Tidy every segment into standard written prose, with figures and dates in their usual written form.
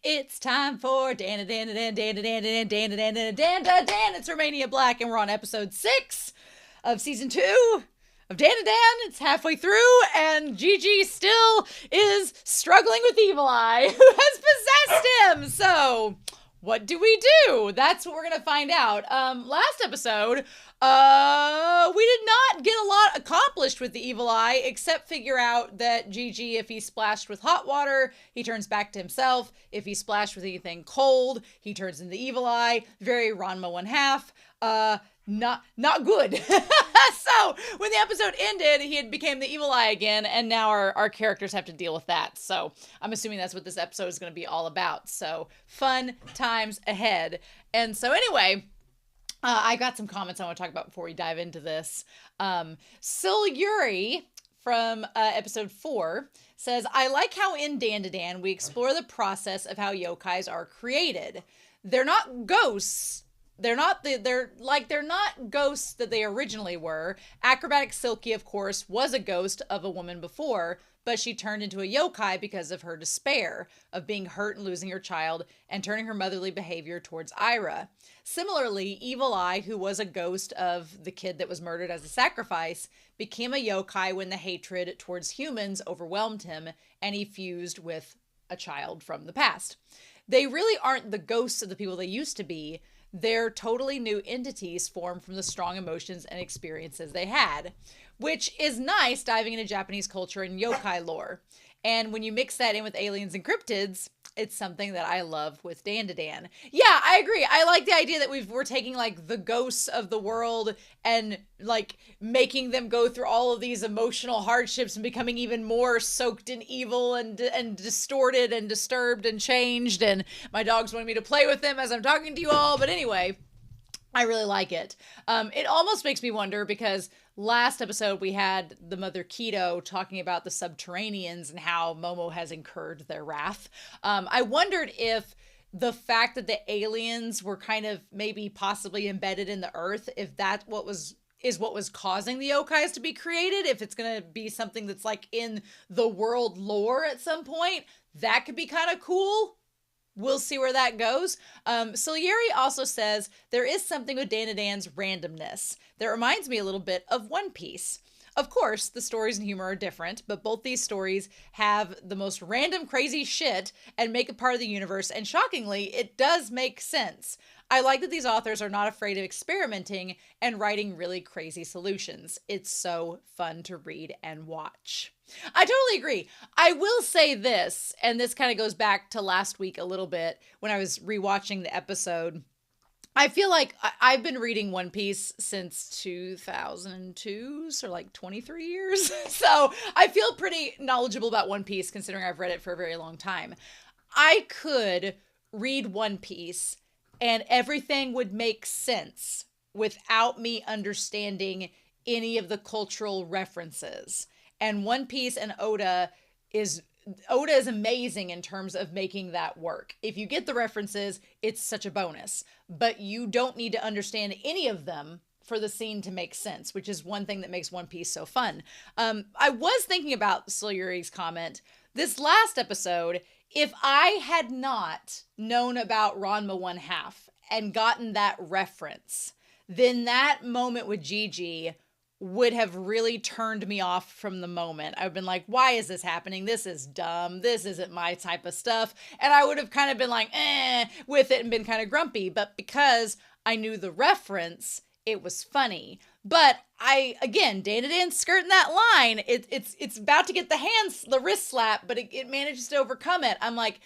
It's time for DanDaDan, DanDaDan, DanDaDan, DanDaDan. It's Romania Black, and we're on episode 6 of season 2 of DanDaDan. It's halfway through, and Jiji still is struggling with Evil Eye, who has possessed him. So, what do we do? That's what we're gonna find out. Last episode, we did not get a lot accomplished with the Evil Eye, except figure out that Jiji, if he's splashed with hot water, he turns back to himself. If he's splashed with anything cold, he turns into the Evil Eye. Very Ranma 1/2. Not good. So when the episode ended, he had became the Evil Eye again, and now our characters have to deal with that. So I'm assuming that's what this episode is going to be all about. So fun times ahead. And so anyway, I got some comments I want to talk about before we dive into this. Yuri from episode 4 says, I like how in DanDaDan we explore the process of how yokais are created. They're not ghosts. They're not ghosts that they originally were. Acrobatic Silky, of course, was a ghost of a woman before, but she turned into a yokai because of her despair of being hurt and losing her child and turning her motherly behavior towards Ira. Similarly, Evil Eye, who was a ghost of the kid that was murdered as a sacrifice, became a yokai when the hatred towards humans overwhelmed him and he fused with a child from the past. They really aren't the ghosts of the people they used to be. They're totally new entities formed from the strong emotions and experiences they had, which is nice diving into Japanese culture and yokai lore. And when you mix that in with aliens and cryptids, it's something that I love with DanDaDan. Yeah, I agree. I like the idea that we're taking like the ghosts of the world and like making them go through all of these emotional hardships and becoming even more soaked in evil and distorted and disturbed and changed. And my dog's wanting me to play with them as I'm talking to you all. But anyway, I really like it. It almost makes me wonder because last episode we had the Mother Keto talking about the Subterraneans and how Momo has incurred their wrath. I wondered if the fact that the aliens were kind of maybe possibly embedded in the earth, if that is what was causing the yokais to be created, if it's going to be something that's like in the world lore at some point, that could be kind of cool. We'll see where that goes. Yuri also says, there is something with DanDaDan's randomness that reminds me a little bit of One Piece. Of course, the stories and humor are different, but both these stories have the most random, crazy shit and make it part of the universe, and shockingly, it does make sense. I like that these authors are not afraid of experimenting and writing really crazy solutions. It's so fun to read and watch. I totally agree. I will say this, and this kind of goes back to last week a little bit when I was rewatching the episode. I feel like I've been reading One Piece since 2002, so like 23 years. So I feel pretty knowledgeable about One Piece considering I've read it for a very long time. I could read One Piece and everything would make sense without me understanding any of the cultural references. And One Piece and Oda is amazing in terms of making that work. If you get the references, it's such a bonus. But you don't need to understand any of them for the scene to make sense, which is one thing that makes One Piece so fun. I was thinking about Yuri's comment. This last episode, if I had not known about Ranma 1/2 and gotten that reference, then that moment with Jiji would have really turned me off from the moment. I've been like, why is this happening? This is dumb. This isn't my type of stuff. And I would have kind of been like, with it and been kind of grumpy. But because I knew the reference, it was funny. But again, DanDaDan skirting that line. It's about to get the wrist slap, but it manages to overcome it. I'm like,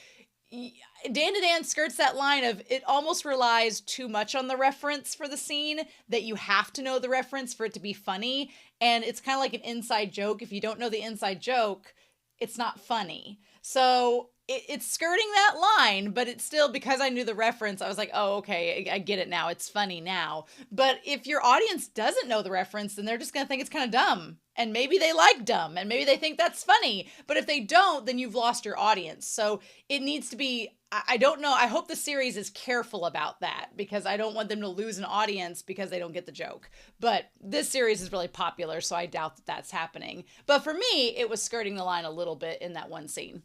DanDaDan skirts that line of it almost relies too much on the reference for the scene that you have to know the reference for it to be funny. And it's kind of like an inside joke. If you don't know the inside joke, it's not funny. So it's skirting that line, but it's still, because I knew the reference, I was like, oh, okay, I get it now. It's funny now. But if your audience doesn't know the reference, then they're just going to think it's kind of dumb. And maybe they like dumb, and maybe they think that's funny. But if they don't, then you've lost your audience. So it needs to be, I don't know, I hope the series is careful about that, because I don't want them to lose an audience because they don't get the joke. But this series is really popular, so I doubt that that's happening. But for me, it was skirting the line a little bit in that one scene.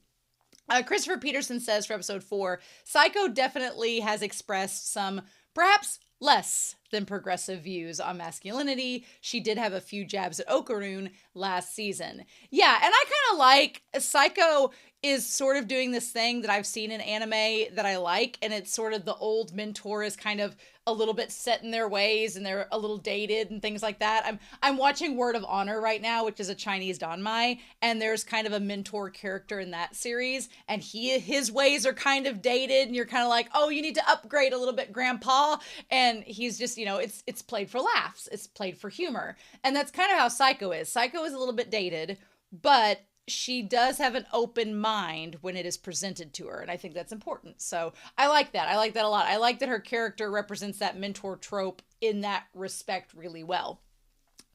Christopher Peterson says for episode 4, Psycho definitely has expressed some, perhaps less than progressive views on masculinity. She did have a few jabs at Okarun last season. Yeah, and I kind of like Psycho is sort of doing this thing that I've seen in anime that I like, and it's sort of the old mentor is kind of a little bit set in their ways and they're a little dated and things like that. I'm watching Word of Honor right now, which is a Chinese danmai, and there's kind of a mentor character in that series, and his ways are kind of dated, and you're kind of like, oh, you need to upgrade a little bit, grandpa. And he's just, it's played for laughs, it's played for humor, and that's kind of how Psycho is. Psycho is a little bit dated, but she does have an open mind when it is presented to her, and I think that's important. So I like that. I like that a lot. I like that her character represents that mentor trope in that respect really well.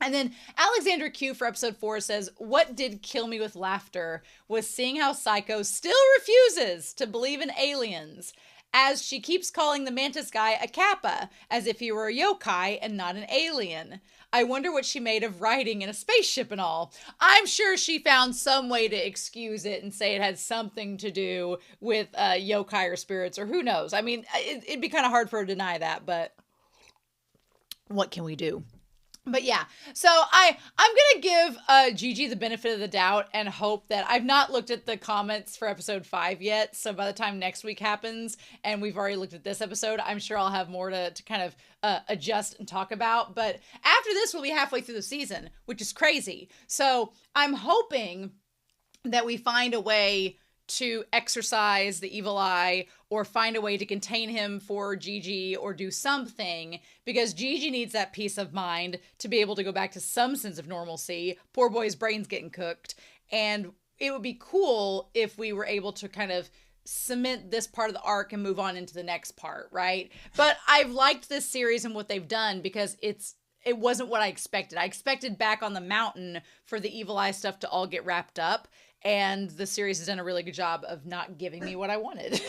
And then Alexandra Q for episode 4 says, what did kill me with laughter was seeing how Psycho still refuses to believe in aliens, as she keeps calling the mantis guy a kappa, as if he were a yokai and not an alien. I wonder what she made of riding in a spaceship and all. I'm sure she found some way to excuse it and say it had something to do with yokai or spirits, or who knows. I mean, it'd be kind of hard for her to deny that, but what can we do? But yeah, so I'm going to give Jiji the benefit of the doubt and hope that I've not looked at the comments for episode 5 yet. So by the time next week happens and we've already looked at this episode, I'm sure I'll have more to kind of adjust and talk about. But after this, we'll be halfway through the season, which is crazy. So I'm hoping that we find a way to exorcise the evil eye or find a way to contain him for Jiji or do something, because Jiji needs that peace of mind to be able to go back to some sense of normalcy. Poor boy's brain's getting cooked. And it would be cool if we were able to kind of cement this part of the arc and move on into the next part, right? But I've liked this series and what they've done because it wasn't what I expected. I expected back on the mountain for the evil eye stuff to all get wrapped up. And the series has done a really good job of not giving me what I wanted. Which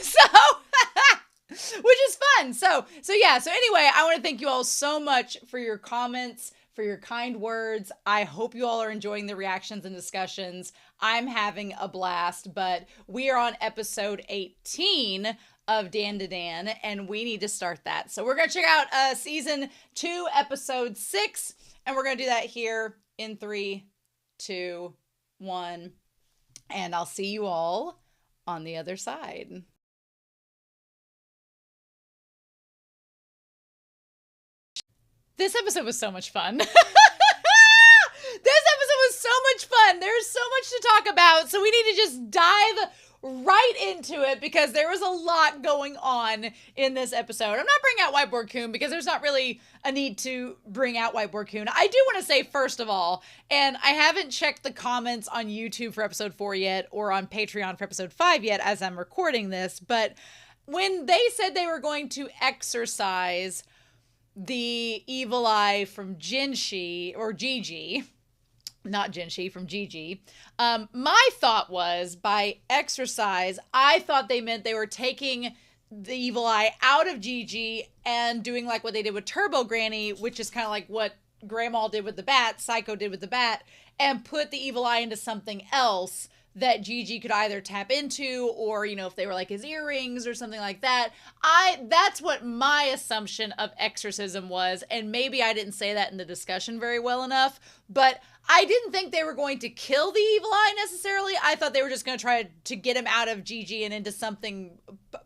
is fun. So anyway, I want to thank you all so much for your comments, for your kind words. I hope you all are enjoying the reactions and discussions. I'm having a blast, but we are on episode 18 of DanDaDan, and we need to start that. So we're going to check out season 2, episode 6, and we're going to do that here in 3, 2, 1. And I'll see you all on the other side. This episode was so much fun. This episode was so much fun. There's so much to talk about. So we need to just dive right into it because there was a lot going on in this episode. I'm not bringing out Whiteboard Coon because there's not really a need to bring out Whiteboard Coon. I do want to say, first of all, and I haven't checked the comments on YouTube for episode 4 yet or on Patreon for episode 5 yet as I'm recording this, but when they said they were going to exorcise the evil eye from Jinshi, or Jiji, not Jinshi, from Jiji. My thought was, by exercise, I thought they meant they were taking the evil eye out of Jiji and doing like what they did with Turbo Granny, which is kind of like what Grandma did with the bat, Psycho did with the bat, and put the evil eye into something else that Jiji could either tap into, or, if they were like his earrings or something like that. That's what my assumption of exorcism was, and maybe I didn't say that in the discussion very well enough, but I didn't think they were going to kill the evil eye necessarily. I thought they were just going to try to get him out of Jiji and into something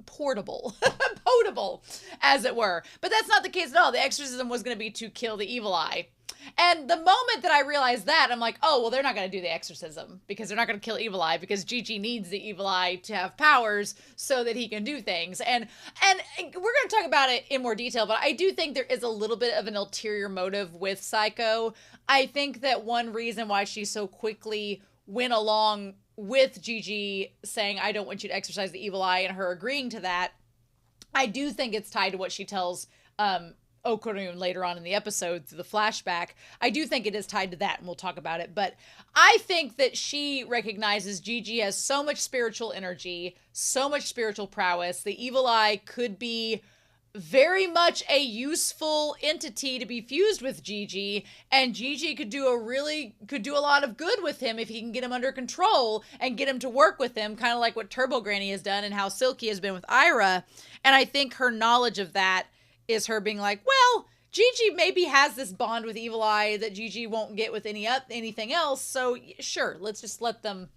portable, potable, as it were. But that's not the case at all. The exorcism was going to be to kill the evil eye. And the moment that I realized that, I'm like, oh, well, they're not going to do the exorcism because they're not going to kill Evil Eye because Jiji needs the Evil Eye to have powers so that he can do things. And we're going to talk about it in more detail, but I do think there is a little bit of an ulterior motive with Psycho. I think that one reason why she so quickly went along with Jiji saying, I don't want you to exorcise the Evil Eye, and her agreeing to that, I do think it's tied to what she tells Okarun later on in the episode through the flashback. I do think it is tied to that, and we'll talk about it. But I think that she recognizes Jiji has so much spiritual energy, so much spiritual prowess. The evil eye could be very much a useful entity to be fused with Jiji, and Jiji could do a lot of good with him if he can get him under control and get him to work with him, kind of like what Turbo Granny has done and how Silky has been with Ira. And I think her knowledge of that is her being like, well, Jiji maybe has this bond with Evil Eye that Jiji won't get with anything else, so sure, let's let them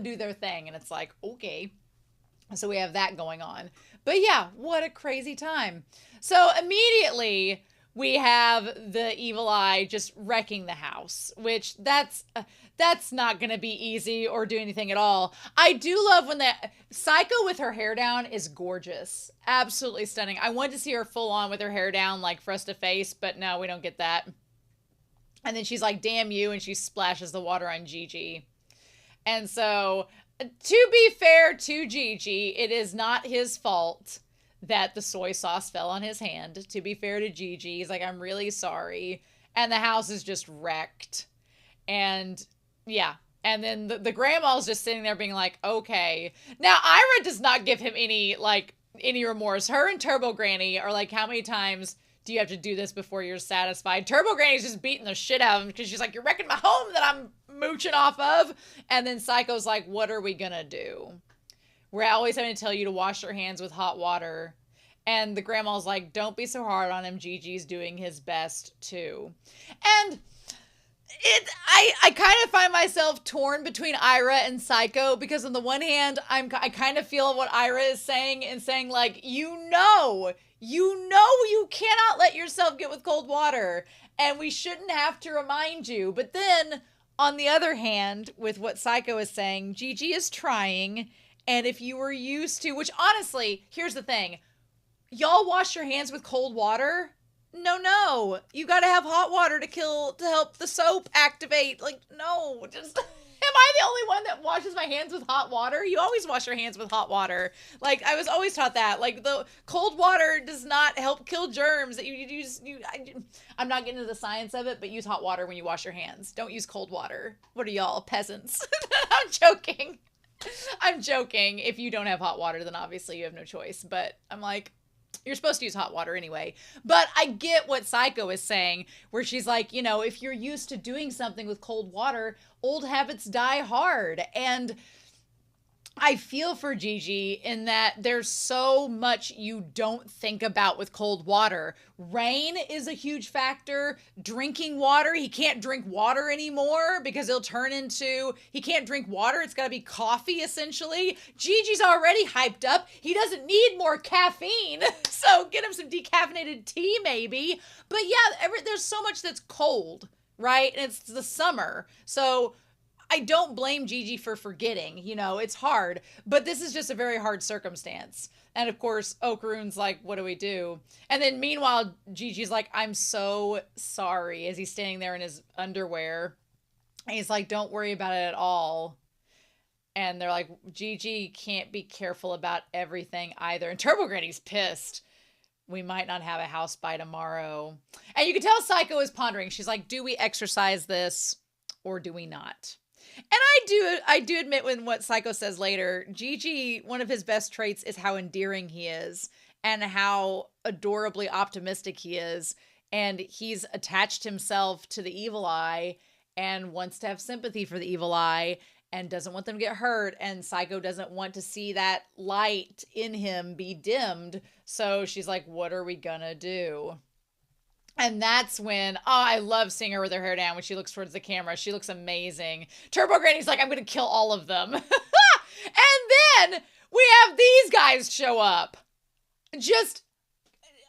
do their thing. And it's like, okay. So we have that going on. But yeah, what a crazy time. So immediately we have the Evil Eye just wrecking the house, which that's not going to be easy or do anything at all. I do love when the Psycho with her hair down is gorgeous. Absolutely stunning. I wanted to see her full on with her hair down, like for us to face, but no, we don't get that. And then she's like, damn you, and she splashes the water on Jiji. And so, to be fair to Jiji, it is not his fault that the soy sauce fell on his hand. To be fair to Jiji, he's like, I'm really sorry. And the house is just wrecked. And yeah. And then the grandma's just sitting there being like, okay. Now, Ira does not give him any remorse. Her and Turbo Granny are like, how many times do you have to do this before you're satisfied? Turbo Granny's just beating the shit out of him because she's like, you're wrecking my home that I'm mooching off of. And then Psycho's like, what are we gonna do? We're always having to tell you to wash your hands with hot water. And the grandma's like, don't be so hard on him. Gigi's doing his best too. And I kind of find myself torn between Ira and Psycho, because on the one hand, I kind of feel what Ira is saying and saying like, you cannot let yourself get with cold water, and we shouldn't have to remind you. But then on the other hand, with what Psycho is saying, Jiji is trying. And if you were used to, which honestly, here's the thing, y'all wash your hands with cold water? No, you gotta have hot water to help the soap activate. Like, no, just, am I the only one that washes my hands with hot water? You always wash your hands with hot water. Like, I was always taught that. Like, the cold water does not help kill germs. I'm not getting into the science of it, but use hot water when you wash your hands. Don't use cold water. What are y'all, peasants? I'm joking. I'm joking. If you don't have hot water, then obviously you have no choice. But I'm like, you're supposed to use hot water anyway. But I get what Psycho is saying, where she's like, if you're used to doing something with cold water, old habits die hard. And I feel for Jiji in that there's so much you don't think about with cold water. Rain is a huge factor. Drinking water, he can't drink water anymore because he can't drink water. It's got to be coffee, essentially. Gigi's already hyped up. He doesn't need more caffeine. So get him some decaffeinated tea, maybe. But yeah, there's so much that's cold, right? And it's the summer. So I don't blame Jiji for forgetting, it's hard, but this is just a very hard circumstance. And of course, Okarun's like, what do we do? And then meanwhile, Gigi's like, I'm so sorry, as he's standing there in his underwear. And he's like, don't worry about it at all. And they're like, Jiji can't be careful about everything either. And Turbo Granny's pissed. We might not have a house by tomorrow. And you can tell Psycho is pondering. She's like, do we exercise this or do we not? And I do admit, when what Psycho says later, Jiji, one of his best traits is how endearing he is and how adorably optimistic he is. And he's attached himself to the Evil Eye and wants to have sympathy for the Evil Eye and doesn't want them to get hurt. And Psycho doesn't want to see that light in him be dimmed. So she's like, what are we gonna do? And that's when, I love seeing her with her hair down when she looks towards the camera. She looks amazing. Turbo Granny's like, I'm going to kill all of them. And then we have these guys show up. Just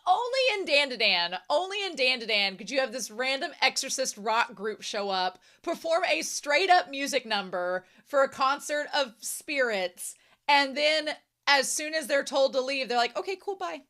only in DanDaDan could you have this random exorcist rock group show up, perform a straight up music number for a concert of spirits. And then as soon as they're told to leave, they're like, okay, cool, bye.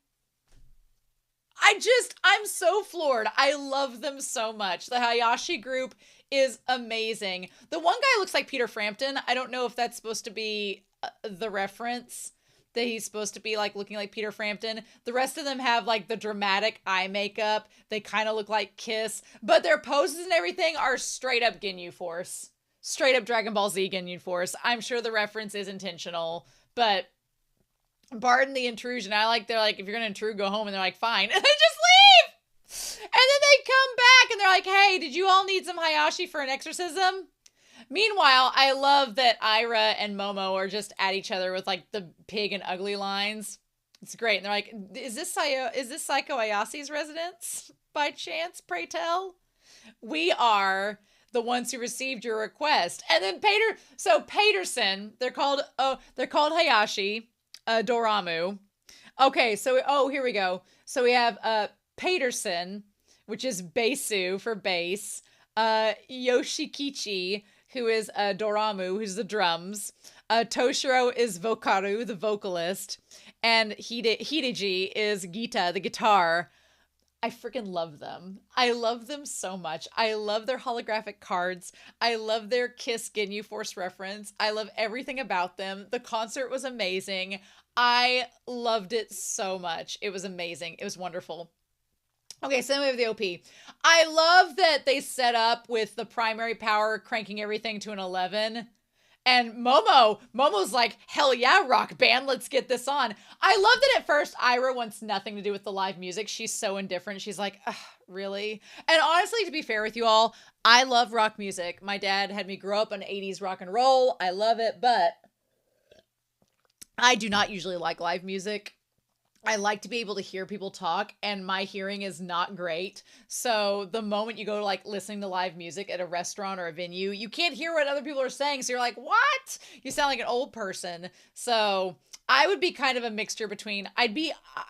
I'm so floored. I love them so much. The Hayashi group is amazing. The one guy looks like Peter Frampton. I don't know if that's supposed to be the reference, that he's supposed to be like looking like Peter Frampton. The rest of them have like the dramatic eye makeup. They kind of look like Kiss, but their poses and everything are straight up Ginyu Force. Straight up Dragon Ball Z Ginyu Force. I'm sure the reference is intentional, but pardon the intrusion. They're like, if you're going to intrude, go home. And they're like, fine. And they just leave. And then they come back and they're like, hey, did you all need some Hayashi for an exorcism? Meanwhile, I love that Ira and Momo are just at each other with like the pig and ugly lines. It's great. And they're like, is this Psycho Ayasi's residence by chance, pray tell? We are the ones who received your request. And then Paterson, they're called Hayashi, Doramu. Okay, so, here we go. So we have Paterson, which is Beisu for bass, Yoshikichi, who is Doramu, who's the drums, Toshiro is Vokaru, the vocalist, and Hideji is Gita, the guitar. I freaking love them. I love them so much. I love their holographic cards. I love their Kiss Ginyu Force reference. I love everything about them. The concert was amazing. I loved it so much. It was amazing. It was wonderful. Okay, so then we have the OP. I love that they set up with the primary power cranking everything to an 11. And Momo's like, hell yeah, rock band, let's get this on. I love that at first Ira wants nothing to do with the live music. She's so indifferent. She's like, really? And honestly, to be fair with you all, I love rock music. My dad had me grow up on 80s rock and roll. I love it, but I do not usually like live music. I like to be able to hear people talk, and my hearing is not great. So the moment you go to like listening to live music at a restaurant or a venue, you can't hear what other people are saying. So you're like, what? You sound like an old person. So I would be kind of a mixture between, I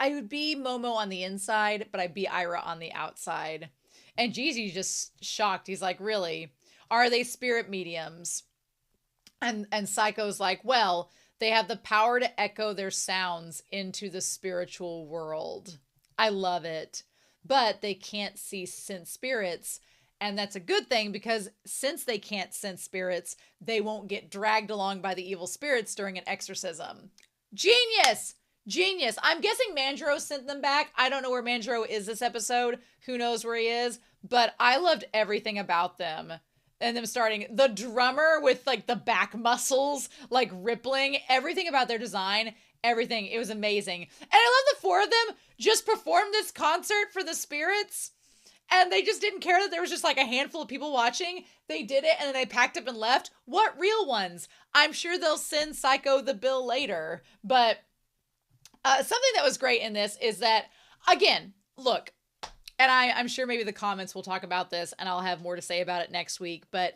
would be Momo on the inside, but I'd be Ira on the outside. And Jiji's just shocked. He's like, really? Are they spirit mediums? And Psycho's like, well, they have the power to echo their sounds into the spiritual world. I love it. But they can't sense spirits. And that's a good thing, because since they can't sense spirits, they won't get dragged along by the evil spirits during an exorcism. Genius! Genius. I'm guessing Manjaro sent them back. I don't know where Manjaro is this episode. Who knows where he is? But I loved everything about them. And them starting, the drummer with like the back muscles, like rippling, everything about their design, everything. It was amazing. And I love the four of them just performed this concert for the spirits. And they just didn't care that there was just like a handful of people watching. They did it and then they packed up and left. What real ones? I'm sure they'll send Psycho the bill later. But something that was great in this is that, again, look, and I'm sure maybe the comments will talk about this and I'll have more to say about it next week. But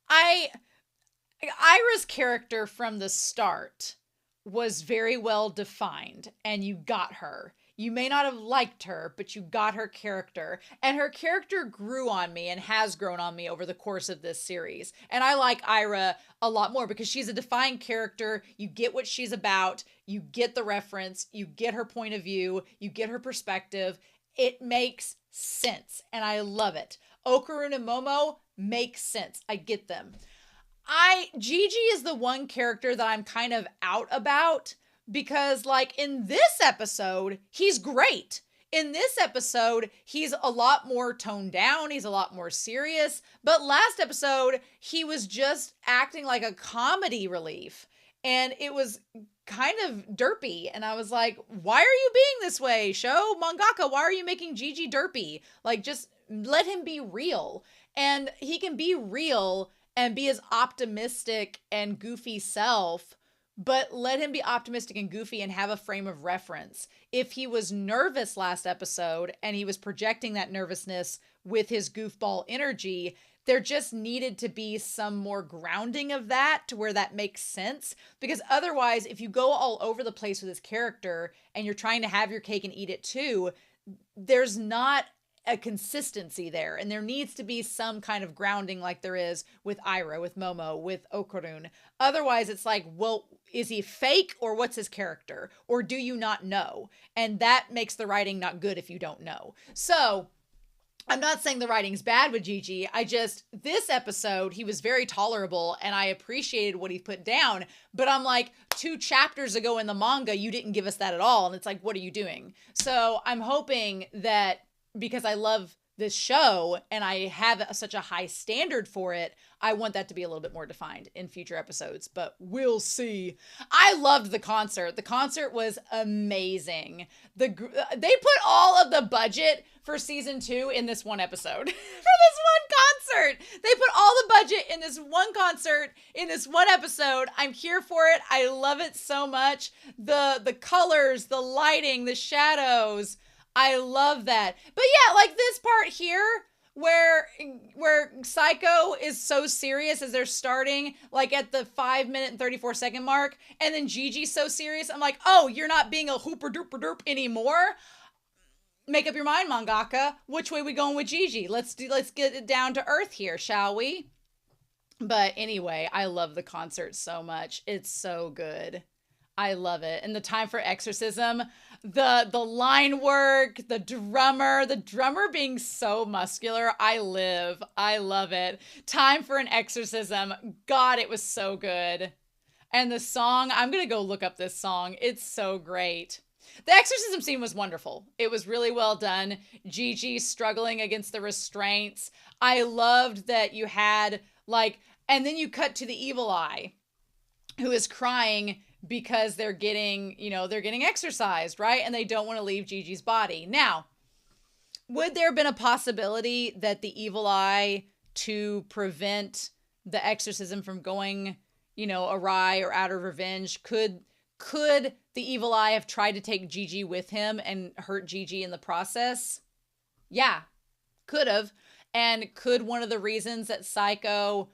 Ira's character from the start was very well defined, and you got her. You may not have liked her, but you got her character. And her character grew on me and has grown on me over the course of this series. And I like Ira a lot more because she's a defined character. You get what she's about. You get the reference. You get her point of view. You get her perspective. It makes sense. And I love it. Okarun and Momo make sense. I get them. Jiji is the one character that I'm kind of out about. Because, like, in this episode, he's great. In this episode, he's a lot more toned down. He's a lot more serious. But last episode, he was just acting like a comedy relief. And it was kind of derpy. And I was like, why are you being this way? Show mangaka, why are you making Jiji derpy? Like, just let him be real. And he can be real and be his optimistic and goofy self, but let him be optimistic and goofy and have a frame of reference. If he was nervous last episode and he was projecting that nervousness with his goofball energy, there just needed to be some more grounding of that to where that makes sense. Because otherwise, if you go all over the place with his character and you're trying to have your cake and eat it too, there's not a consistency there. And there needs to be some kind of grounding like there is with Ira, with Momo, with Okarun. Otherwise, it's like, well, is he fake or what's his character? Or do you not know? And that makes the writing not good if you don't know. So I'm not saying the writing's bad with Jiji. This episode, he was very tolerable and I appreciated what he put down. But I'm like, 2 chapters ago in the manga, you didn't give us that at all. And it's like, what are you doing? So I'm hoping that, because I love this show and I have such a high standard for it, I want that to be a little bit more defined in future episodes, but we'll see. I loved the concert. The concert was amazing. They put all of the budget for season 2 in this one episode. For this one concert. They put all the budget in this one concert, in this one episode. I'm here for it. I love it so much. The colors, the lighting, the shadows. I love that. But yeah, like this part here where Psycho is so serious as they're starting, like at the 5-minute and 34-second mark, and then Jiji's so serious. I'm like, oh, you're not being a hooper duper derp anymore. Make up your mind, mangaka. Which way we going with Jiji? Let's get it down to earth here, shall we? But anyway, I love the concert so much. It's so good. I love it. And the time for exorcism, the line work, the drummer being so muscular. I love it. Time for an exorcism. God, it was so good. And the song, I'm going to go look up this song. It's so great. The exorcism scene was wonderful. It was really well done. Jiji struggling against the restraints. I loved that you had and then you cut to the evil eye who is crying because they're getting exorcised, right? And they don't want to leave Jiji's body. Now, would there have been a possibility that the evil eye, to prevent the exorcism from going, awry or out of revenge, could the evil eye have tried to take Jiji with him and hurt Jiji in the process? Yeah, could have. And could one of the reasons that Psycho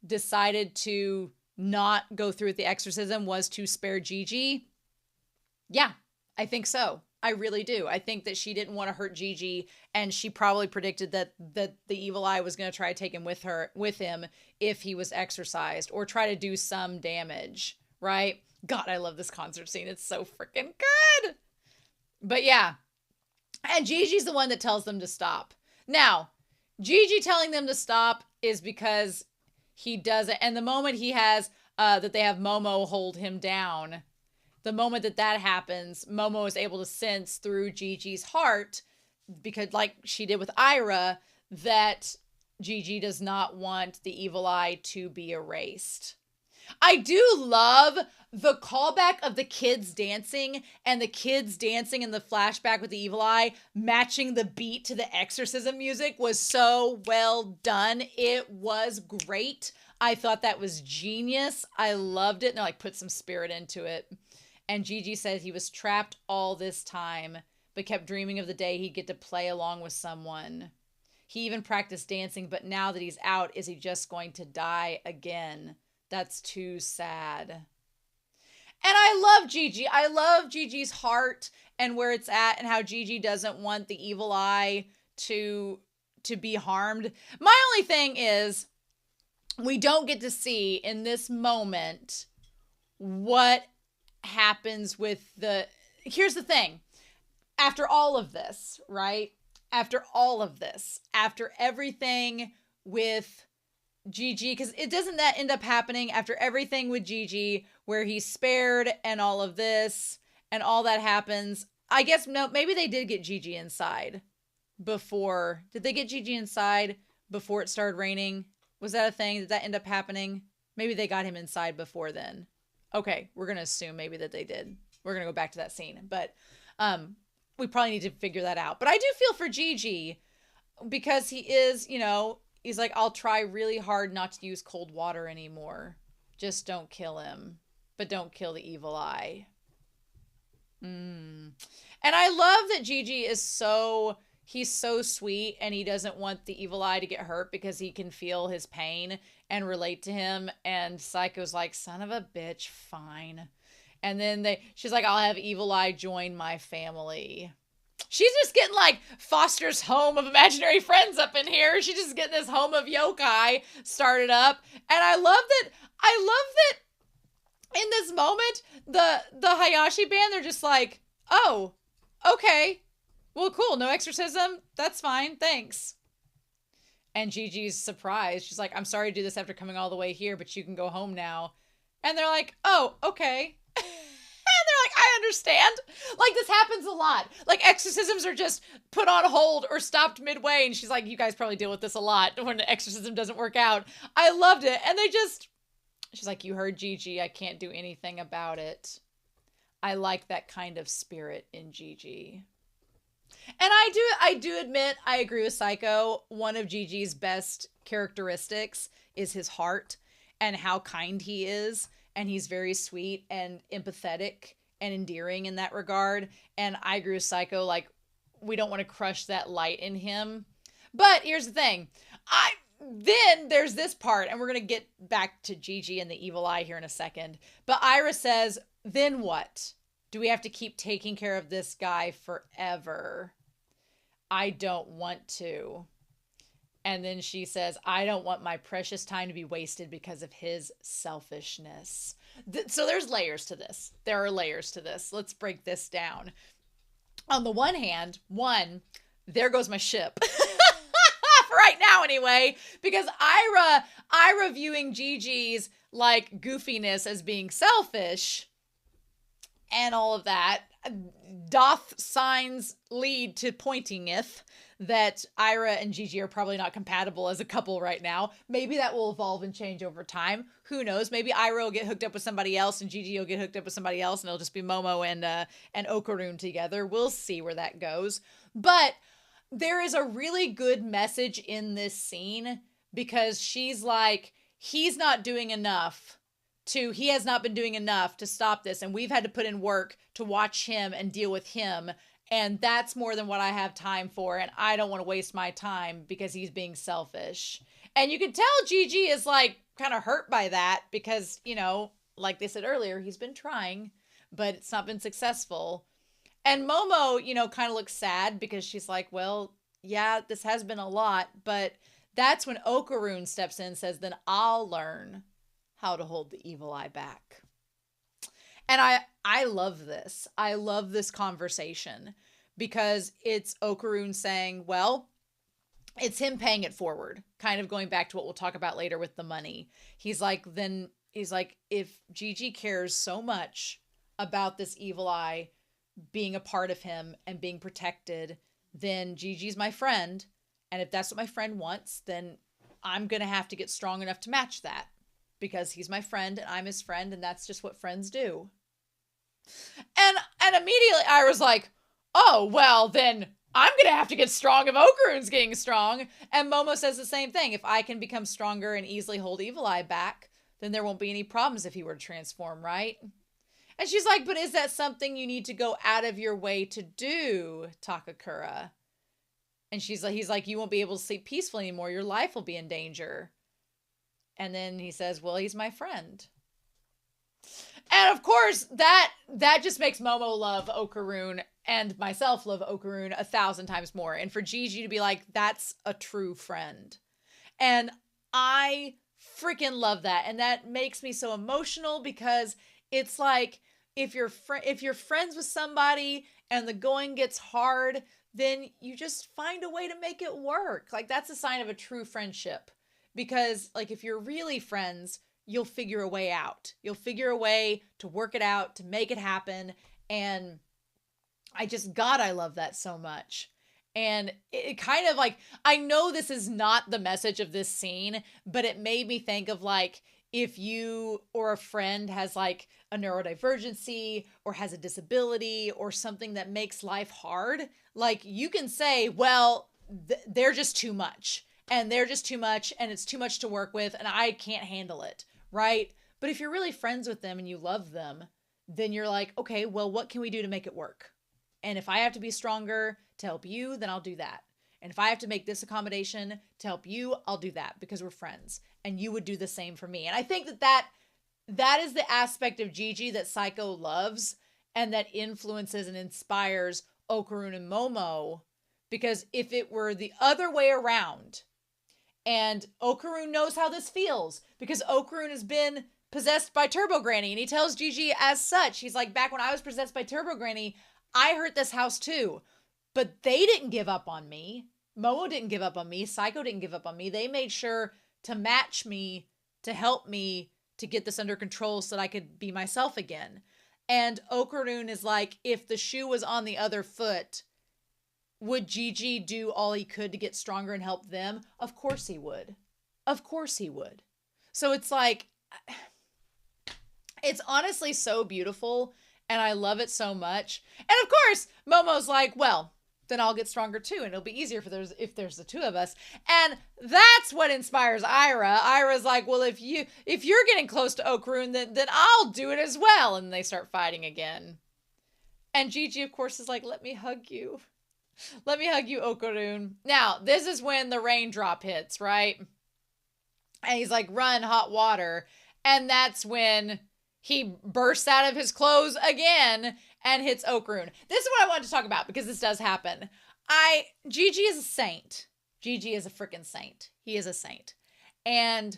decided to not go through with the exorcism was to spare Jiji? Yeah, I think so. I really do. I think that she didn't want to hurt Jiji, and she probably predicted that the evil eye was going to try to take him with him if he was exorcised, or try to do some damage, right? God, I love this concert scene. It's so freaking good. But yeah. And Gigi's the one that tells them to stop. Now, Jiji telling them to stop is because he does it. And the moment he has, that they have Momo hold him down, the moment that happens, Momo is able to sense through Gigi's heart, because like she did with Ira, that Jiji does not want the evil eye to be erased. I do love the callback of the kids dancing, and the kids dancing in the flashback with the evil eye matching the beat to the exorcism music was so well done. It was great. I thought that was genius. I loved it. And they're like, put some spirit into it. And Jiji said he was trapped all this time, but kept dreaming of the day he'd get to play along with someone. He even practiced dancing, but now that he's out, is he just going to die again? That's too sad. And I love Jiji. I love Gigi's heart and where it's at, and how Jiji doesn't want the evil eye to be harmed. My only thing is, we don't get to see in this moment what happens with here's the thing. After all of this, right? After everything with Jiji, because it doesn't that end up happening after everything with Jiji, where he's spared and all of this and all that happens. I guess no, maybe they did get Jiji inside before. Did they get Jiji inside before it started raining? Was that a thing? Did that end up happening? Maybe they got him inside before then. Okay, we're going to assume maybe that they did. We're going to go back to that scene, but we probably need to figure that out. But I do feel for Jiji, because he is, he's like, I'll try really hard not to use cold water anymore. Just don't kill him. But don't kill the evil eye. And I love that Jiji is he's so sweet, and he doesn't want the evil eye to get hurt because he can feel his pain and relate to him. And Psycho's like, son of a bitch, fine. And then she's like, I'll have evil eye join my family. She's just getting like Foster's home of imaginary friends up in here. She's just getting this home of yokai started up. And I love that in this moment, the Hayashi band, they're just like, oh, okay. Well, cool. No exorcism. That's fine. Thanks. And Gigi's surprised. She's like, I'm sorry to do this after coming all the way here, but you can go home now. And they're like, oh, okay. And they're like, I understand. Like, this happens a lot. Like, exorcisms are just put on hold or stopped midway. And she's like, you guys probably deal with this a lot when the exorcism doesn't work out. I loved it. And she's like, you heard Jiji. I can't do anything about it. I like that kind of spirit in Jiji. And I do admit, I agree with Psycho. One of Jiji's best characteristics is his heart and how kind he is. And he's very sweet and empathetic and endearing in that regard. And I agree with Psycho. Like, we don't want to crush that light in him. But here's the thing. Then there's this part, and we're going to get back to Jiji and the evil eye here in a second. But Ira says, then what? Do we have to keep taking care of this guy forever? I don't want to. And then she says, I don't want my precious time to be wasted because of his selfishness. So there's layers to this. There are layers to this. Let's break this down. On the one hand, there goes my ship. For right now anyway, because Ira viewing Jiji's like goofiness as being selfish and all of that doth signs lead to pointingeth that Ira and Jiji are probably not compatible as a couple right now. Maybe that will evolve and change over time. Who knows? Maybe Ira will get hooked up with somebody else and Jiji will get hooked up with somebody else and it'll just be Momo and Okarun together. We'll see where that goes. But there is a really good message in this scene because she's like, he has not been doing enough to stop this. And we've had to put in work to watch him and deal with him. And that's more than what I have time for. And I don't want to waste my time because he's being selfish. And you can tell Jiji is like kind of hurt by that because, you know, like they said earlier, he's been trying, but it's not been successful. And Momo, you know, kind of looks sad because she's like, well, yeah, this has been a lot. But that's when Okarun steps in and says, then I'll learn how to hold the evil eye back. And I love this. I love this conversation because it's Okarun saying, well, it's him paying it forward, kind of going back to what we'll talk about later with the money. He's like, if Jiji cares so much about this evil eye being a part of him and being protected, then Jiji's my friend. And if that's what my friend wants, then I'm going to have to get strong enough to match that. Because he's my friend and I'm his friend and that's just what friends do. And immediately I was like, oh, well, then I'm going to have to get strong if Okarun's getting strong. And Momo says the same thing. If I can become stronger and easily hold Evil Eye back, then there won't be any problems if he were to transform, right? And she's like, but is that something you need to go out of your way to do, Takakura? And he's like, you won't be able to sleep peacefully anymore. Your life will be in danger. And then he says, well, he's my friend. And of course, that just makes Momo love Okarun and myself love Okarun 1,000 times more. And for Jiji to be like, that's a true friend. And I freaking love that. And that makes me so emotional because it's like, if you're friends with somebody and the going gets hard, then you just find a way to make it work. Like, that's a sign of a true friendship. Because, like, if you're really friends, you'll figure a way out. You'll figure a way to work it out, to make it happen. And I love that so much. And it kind of like, I know this is not the message of this scene, but it made me think of like, if you or a friend has like a neurodivergency or has a disability or something that makes life hard, like you can say, well, they're just too much. And they're just too much and it's too much to work with and I can't handle it, right? But if you're really friends with them and you love them, then you're like, okay, well, what can we do to make it work? And if I have to be stronger to help you, then I'll do that. And if I have to make this accommodation to help you, I'll do that because we're friends. And you would do the same for me. And I think that is the aspect of Jiji that Psycho loves and that influences and inspires Okarun and Momo. Because if it were the other way around, and Okarun knows how this feels because Okarun has been possessed by Turbo Granny and he tells Jiji as such. He's like, back when I was possessed by Turbo Granny, I hurt this house too. But they didn't give up on me. Momo didn't give up on me. Psycho didn't give up on me. They made sure to match me, to help me to get this under control so that I could be myself again. And Okarun is like, if the shoe was on the other foot, would Jiji do all he could to get stronger and help them? Of course he would. Of course he would. So it's like, it's honestly so beautiful, and I love it so much. And of course, Momo's like, well, then I'll get stronger too, and it'll be easier if there's the two of us. And that's what inspires Ira. Ira's like, well, if you're getting close to Okarun, then I'll do it as well. And they start fighting again. And Jiji, of course, is like, let me hug you. Let me hug you, Okarun. Now, this is when the raindrop hits, right? And he's like, run, hot water. And that's when he bursts out of his clothes again and hits Okarun. This is what I wanted to talk about, because this does happen. Jiji is a saint. Jiji is a freaking saint. He is a saint. And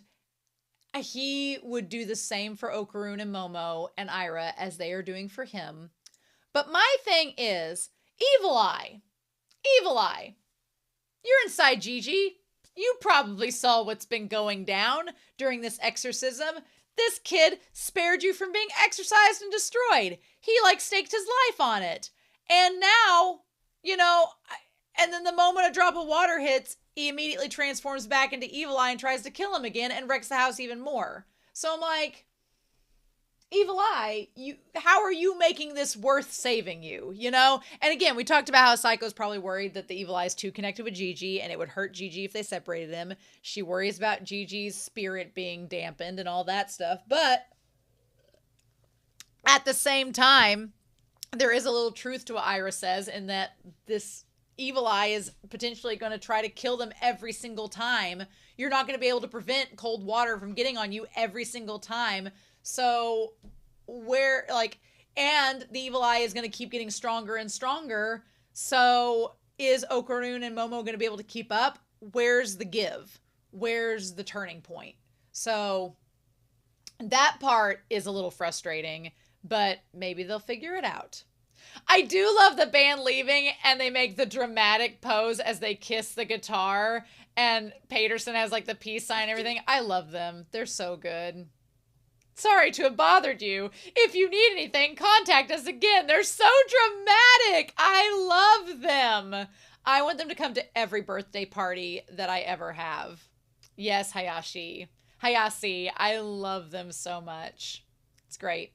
he would do the same for Okarun and Momo and Ira as they are doing for him. But my thing is, Evil Eye. Evil Eye. You're inside Jiji. You probably saw what's been going down during this exorcism. This kid spared you from being exorcised and destroyed. He staked his life on it. And now, and then the moment a drop of water hits, he immediately transforms back into Evil Eye and tries to kill him again and wrecks the house even more. So I'm like, Evil Eye, how are you making this worth saving you, And again, we talked about how Psycho's probably worried that the Evil Eye is too connected with Jiji and it would hurt Jiji if they separated him. She worries about Jiji's spirit being dampened and all that stuff. But at the same time, there is a little truth to what Ira says, in that this Evil Eye is potentially going to try to kill them every single time. You're not going to be able to prevent cold water from getting on you every single time. So and the Evil Eye is going to keep getting stronger and stronger. So is Okarun and Momo going to be able to keep up? Where's the give? Where's the turning point? So that part is a little frustrating, but maybe they'll figure it out. I do love the band leaving, and they make the dramatic pose as they kiss the guitar, and Paterson has the peace sign and everything. I love them. They're so good. Sorry to have bothered you. If you need anything, contact us again. They're so dramatic. I love them. I want them to come to every birthday party that I ever have. Yes, Hayashi. I love them so much. It's great.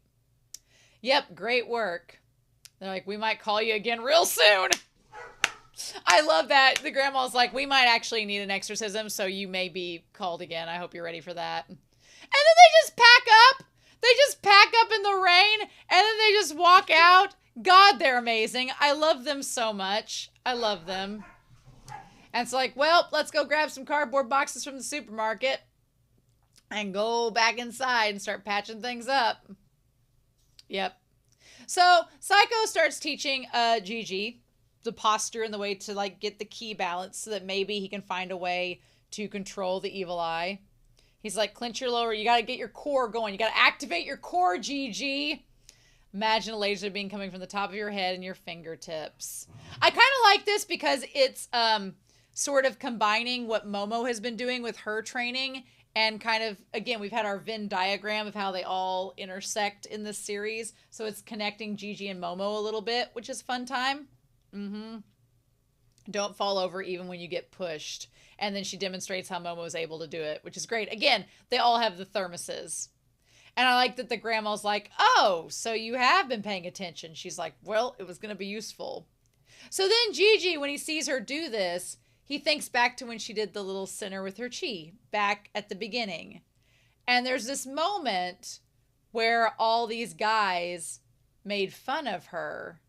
Yep, great work. They're like, we might call you again real soon. I love that. The grandma's like, we might actually need an exorcism, so you may be called again. I hope you're ready for that. And then they just pack up. They just pack up in the rain, and then they just walk out. God, they're amazing. I love them so much. I love them. And it's like, well, let's go grab some cardboard boxes from the supermarket and go back inside and start patching things up. Yep. So Psycho starts teaching Jiji the posture and the way to get the ki balance so that maybe he can find a way to control the Evil Eye. He's like, clench your lower, you got to get your core going. You got to activate your core, Jiji. Imagine a laser beam coming from the top of your head and your fingertips. I kind of like this because it's sort of combining what Momo has been doing with her training, and kind of, again, we've had our Venn diagram of how they all intersect in this series. So it's connecting Jiji and Momo a little bit, which is a fun time. Don't fall over even when you get pushed. And then she demonstrates how Momo is able to do it, which is great. Again, they all have the thermoses. And I like that the grandma's like, oh, so you have been paying attention. She's like, well, it was going to be useful. So then Jiji, when he sees her do this, he thinks back to when she did the little center with her chi back at the beginning. And there's this moment where all these guys made fun of her,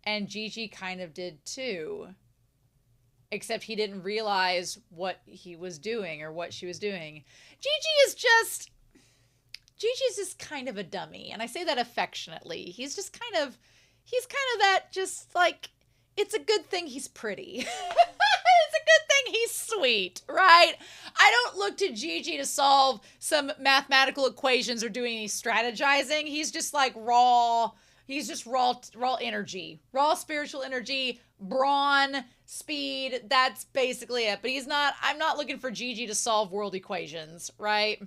and Jiji kind of did too. Except he didn't realize what he was doing or what she was doing. Jiji's just kind of a dummy. And I say that affectionately. He's kind of that, just it's a good thing he's pretty. It's a good thing he's sweet, right? I don't look to Jiji to solve some mathematical equations or do any strategizing. He's just raw. He's just raw energy, raw spiritual energy, brawn, speed. That's basically it. But I'm not looking for Jiji to solve world equations, right?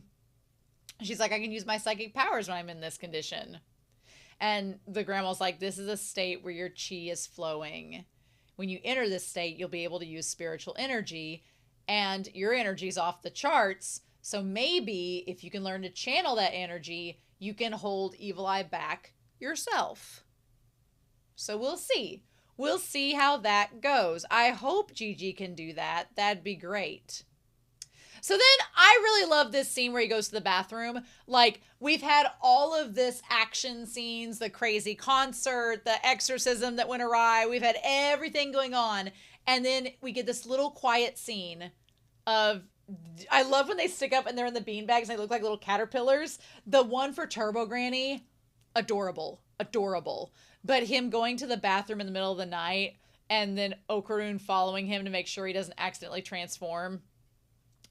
She's like, I can use my psychic powers when I'm in this condition. And the grandma's like, this is a state where your chi is flowing. When you enter this state, you'll be able to use spiritual energy, and your energy's off the charts. So maybe if you can learn to channel that energy, you can hold Evil Eye back yourself. So we'll see. We'll see how that goes. I hope Jiji can do that. That'd be great. So then I really love this scene where he goes to the bathroom. Like, we've had all of this action scenes, the crazy concert, the exorcism that went awry. We've had everything going on. And then we get this little quiet scene of, I love when they stick up and they're in the beanbags and they look like little caterpillars. The one for Turbo Granny, adorable, adorable. But him going to the bathroom in the middle of the night and then Okarun following him to make sure he doesn't accidentally transform.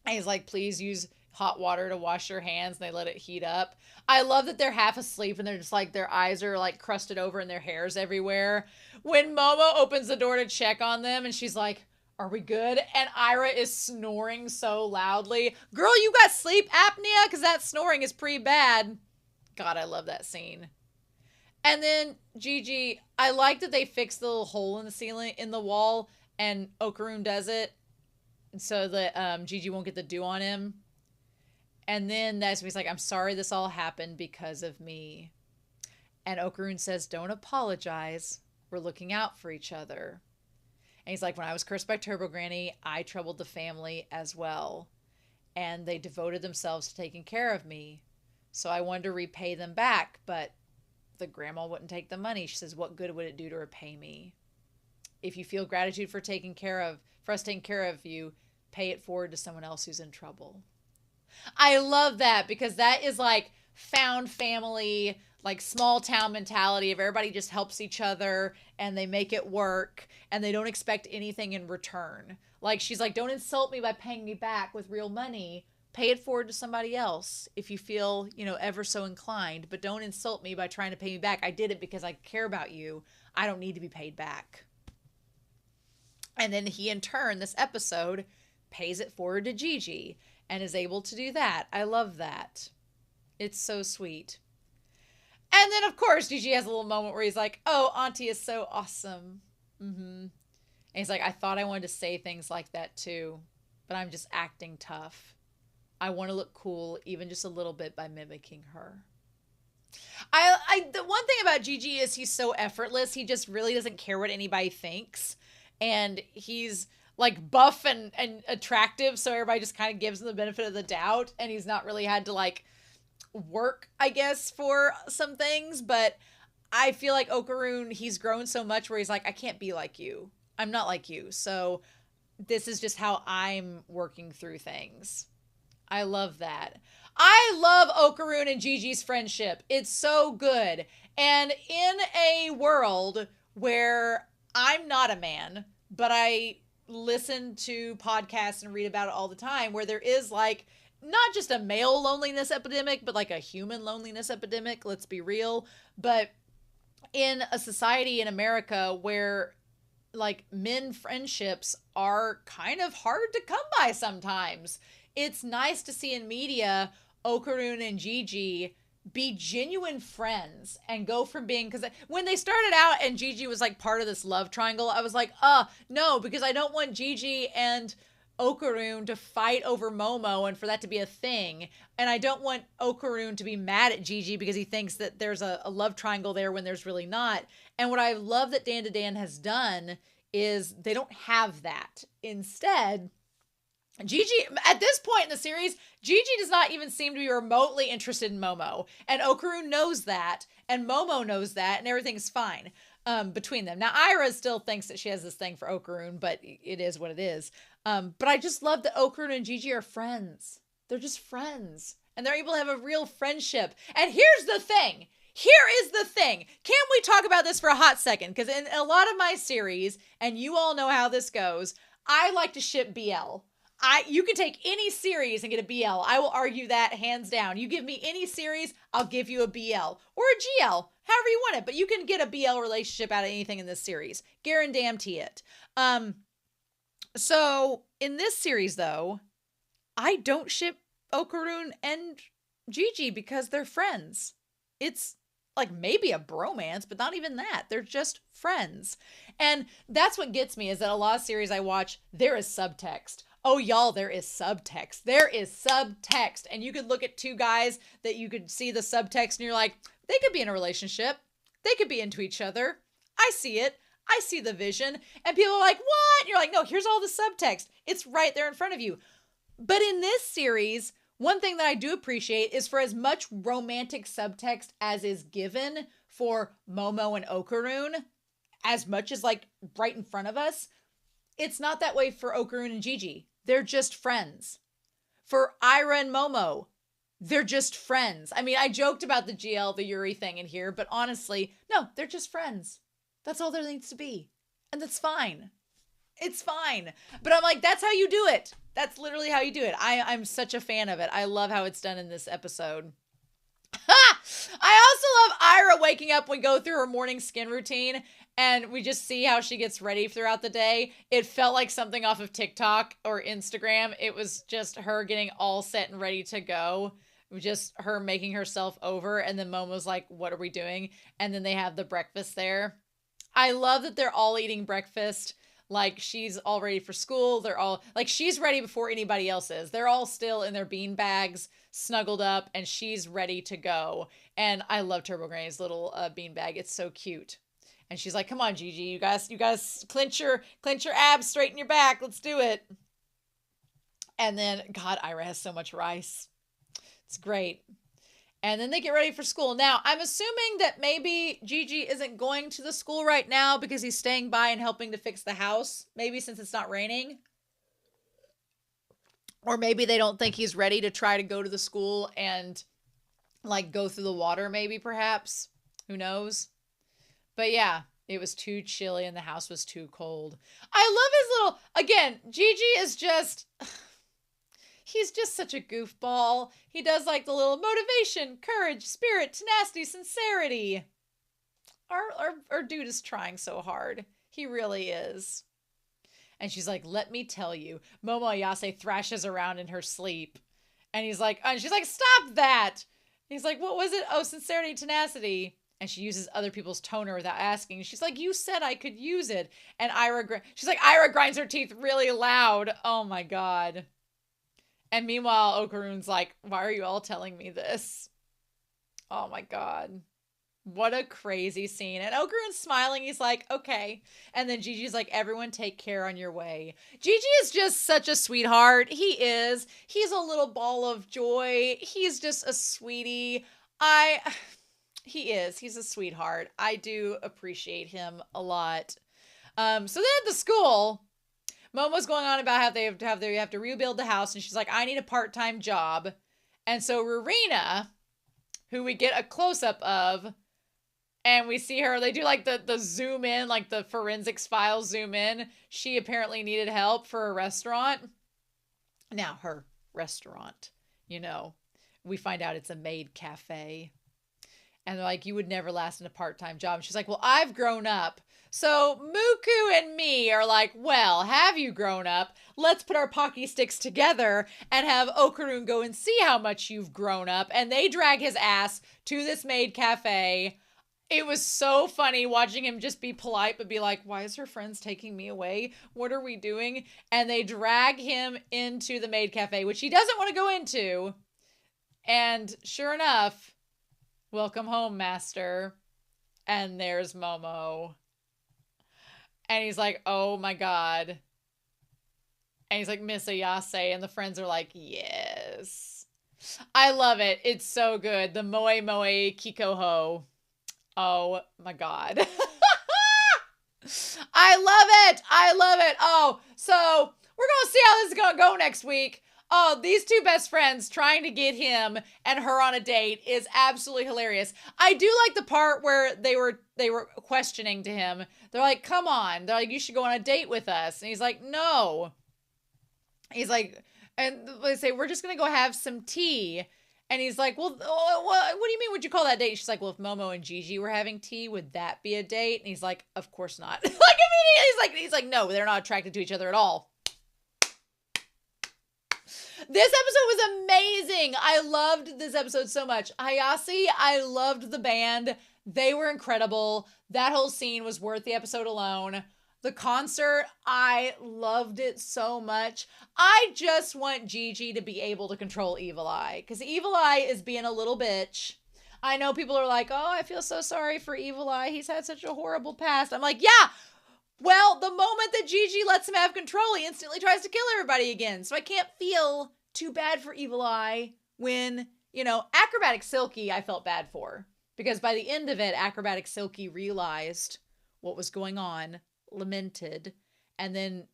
And he's like, please use hot water to wash your hands. And they let it heat up. I love that they're half asleep and they're just like, their eyes are like crusted over and their hair's everywhere. When Momo opens the door to check on them and she's like, are we good? And Ira is snoring so loudly. Girl, you got sleep apnea? Because that snoring is pretty bad. God, I love that scene. And then Jiji, I like that they fixed the little hole in the ceiling, in the wall, and Okarun does it so that Jiji won't get the dew on him. And then that's when he's like, I'm sorry this all happened because of me. And Okarun says, don't apologize. We're looking out for each other. And he's like, when I was cursed by Turbo Granny, I troubled the family as well. And they devoted themselves to taking care of me. So I wanted to repay them back, but the grandma wouldn't take the money. She says, what good would it do to repay me? If you feel gratitude for us taking care of you, pay it forward to someone else who's in trouble. I love that because that is like found family, like small town mentality of everybody just helps each other and they make it work and they don't expect anything in return. Like she's like, don't insult me by paying me back with real money. Pay it forward to somebody else if you feel, ever so inclined, but don't insult me by trying to pay me back. I did it because I care about you. I don't need to be paid back. And then he, in turn, this episode, pays it forward to Jiji and is able to do that. I love that. It's so sweet. And then, of course, Jiji has a little moment where he's like, oh, Auntie is so awesome. And he's like, I thought I wanted to say things like that too, but I'm just acting tough. I want to look cool, even just a little bit, by mimicking her. The one thing about Jiji is he's so effortless. He just really doesn't care what anybody thinks. And he's like buff and attractive. So everybody just kind of gives him the benefit of the doubt. And he's not really had to like work, I guess, for some things. But I feel like Okarun, he's grown so much where he's like, I can't be like you. I'm not like you. So this is just how I'm working through things. I love that. I love Okarun and Jiji's friendship. It's so good. And in a world where I'm not a man, but I listen to podcasts and read about it all the time, where there is like not just a male loneliness epidemic, but like a human loneliness epidemic, let's be real. But in a society in America where like men friendships are kind of hard to come by sometimes, it's nice to see in media Okarun and Jiji be genuine friends and go from being, because when they started out and Jiji was like part of this love triangle, I was like, no, because I don't want Jiji and Okarun to fight over Momo and for that to be a thing. And I don't want Okarun to be mad at Jiji because he thinks that there's a love triangle there when there's really not. And what I love that DanDaDan has done is they don't have that. Instead, Jiji, at this point in the series, Jiji does not even seem to be remotely interested in Momo. And Okarun knows that, and Momo knows that, and everything's fine between them. Now, Ira still thinks that she has this thing for Okarun, but it is what it is. But I just love that Okarun and Jiji are friends. They're just friends. And they're able to have a real friendship. And here's the thing. Here is the thing. Can we talk about this for a hot second? Because in a lot of my series, and you all know how this goes, I like to ship BL. You can take any series and get a BL. I will argue that hands down. You give me any series, I'll give you a BL or a GL, however you want it. But you can get a BL relationship out of anything in this series. Guarantee it. So in this series, though, I don't ship Okarun and Jiji because they're friends. It's like maybe a bromance, but not even that. They're just friends. And that's what gets me, is that a lot of series I watch, there is subtext. Oh, y'all, there is subtext. There is subtext. And you could look at two guys that you could see the subtext and you're like, they could be in a relationship. They could be into each other. I see it. I see the vision. And people are like, what? And you're like, no, here's all the subtext. It's right there in front of you. But in this series, one thing that I do appreciate is, for as much romantic subtext as is given for Momo and Okarun, as much as like right in front of us, it's not that way for Okarun and Jiji. They're just friends. For Ira and Momo, they're just friends. I mean, I joked about the GL, the Yuri thing in here, but honestly, no, they're just friends. That's all there needs to be. And that's fine. It's fine. But I'm like, that's how you do it. That's literally how you do it. I'm such a fan of it. I love how it's done in this episode. Ha! I also love Ira waking up. We go through her morning skin routine and we just see how she gets ready throughout the day. It felt like something off of TikTok or Instagram. It was just her getting all set and ready to go. It was just her making herself over. And then Momo's like, what are we doing? And then they have the breakfast there. I love that they're all eating breakfast. Like, she's all ready for school. They're all, like, she's ready before anybody else is. They're all still in their bean bags, snuggled up, and she's ready to go. And I love Turbo Granny's little bean bag. It's so cute. And she's like, come on, Jiji, you guys clench your abs, straighten your back. Let's do it. And then, God, Ira has so much rice. It's great. And then they get ready for school. Now, I'm assuming that maybe Jiji isn't going to the school right now because he's staying by and helping to fix the house. Maybe since it's not raining. Or maybe they don't think he's ready to try to go to the school and like go through the water, maybe, perhaps. Who knows? But yeah, it was too chilly and the house was too cold. I love his little, again, Jiji is just... He's just such a goofball. He does like the little motivation, courage, spirit, tenacity, sincerity. Our dude is trying so hard. He really is. And she's like, let me tell you. Momo Ayase thrashes around in her sleep. And he's like, and she's like, stop that. He's like, what was it? Oh, sincerity, tenacity. And she uses other people's toner without asking. She's like, you said I could use it. And she's like, Ira grinds her teeth really loud. Oh my God. And meanwhile, Okarun's like, why are you all telling me this? Oh my God. What a crazy scene. And Okarun's smiling. He's like, okay. And then Jiji's like, everyone take care on your way. Jiji is just such a sweetheart. He is. He's a little ball of joy. He's just a sweetie. He is. He's a sweetheart. I do appreciate him a lot. So then at the school... Momo's going on about how they have to rebuild the house, and she's like, I need a part-time job. And so Rowena, who we get a close-up of, and we see her, they do like the zoom in, like the forensics file zoom in. She apparently needed help for a restaurant. Now, her restaurant, we find out it's a maid cafe. And they're like, you would never last in a part-time job. And she's like, well, I've grown up. So Muku and me are like, well, have you grown up? Let's put our Pocky sticks together and have Okarun go and see how much you've grown up. And they drag his ass to this maid cafe. It was so funny watching him just be polite, but be like, why is her friends taking me away? What are we doing? And they drag him into the maid cafe, which he doesn't want to go into. And sure enough, welcome home, master. And there's Momo. And he's like, oh my God. And he's like, Miss Ayase. And the friends are like, yes. I love it. It's so good. The Moe Moe Kikoho. Oh my God. I love it. I love it. Oh, so we're going to see how this is going to go next week. Oh, these two best friends trying to get him and her on a date is absolutely hilarious. I do like the part where they were questioning to him. They're like, come on. They're like, you should go on a date with us. And he's like, no. He's like, and they say, we're just going to go have some tea. And he's like, well, what do you mean, would you call that date? She's like, well, if Momo and Jiji were having tea, would that be a date? And he's like, of course not. Like, immediately, he's like, no, they're not attracted to each other at all. This episode was amazing. I loved this episode so much. Hayashi, I loved the band. They were incredible. That whole scene was worth the episode alone. The concert, I loved it so much. I just want Jiji to be able to control Evil Eye, because Evil Eye is being a little bitch. I know people are like, oh, I feel so sorry for Evil Eye. He's had such a horrible past. I'm like, yeah, well, the moment that Jiji lets him have control, he instantly tries to kill everybody again. So I can't feel too bad for Evil Eye when, Acrobatic Silky I felt bad for. Because by the end of it, Acrobatic Silky realized what was going on, lamented, and then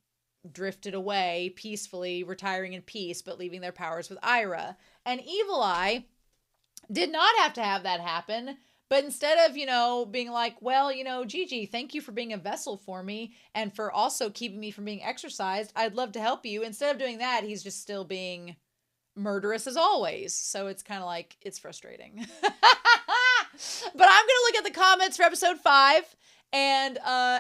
drifted away peacefully, retiring in peace, but leaving their powers with Ira. And Evil Eye did not have to have that happen. But instead of, being like, well, Jiji, thank you for being a vessel for me and for also keeping me from being exorcised. I'd love to help you. Instead of doing that, he's just still being murderous as always. So it's kind of like, it's frustrating. But I'm going to look at the comments for episode 5 and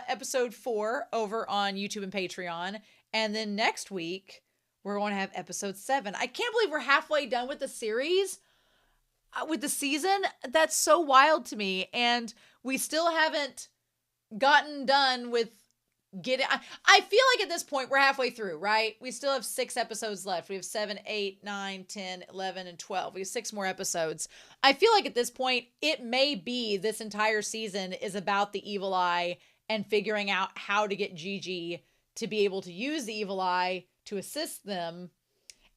episode 4 over on YouTube and Patreon. And then next week, we're going to have episode 7. I can't believe we're halfway done with the series. With the season, that's so wild to me. And we still haven't gotten done with I feel like at this point we're halfway through, right? We still have 6 episodes left. We have 7, 8, 9, 10, 11, and 12. We have 6 more episodes. I feel like at this point, it may be this entire season is about the Evil Eye and figuring out how to get Jiji to be able to use the Evil Eye to assist them.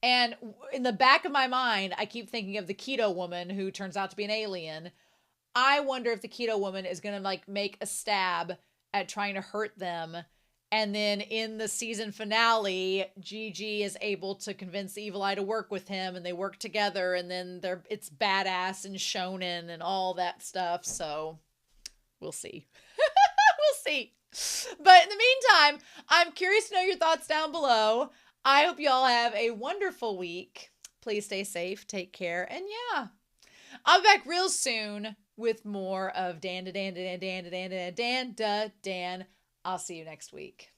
And in the back of my mind, I keep thinking of the keto woman who turns out to be an alien. I wonder if the keto woman is going to make a stab at trying to hurt them. And then in the season finale, Jiji is able to convince the Evil Eye to work with him, and they work together, and then it's badass and shonen and all that stuff. So we'll see. We'll see. But in the meantime, I'm curious to know your thoughts down below. I hope you all have a wonderful week. Please stay safe, take care, and yeah, I'll be back real soon with more of DanDaDan. I'll see you next week.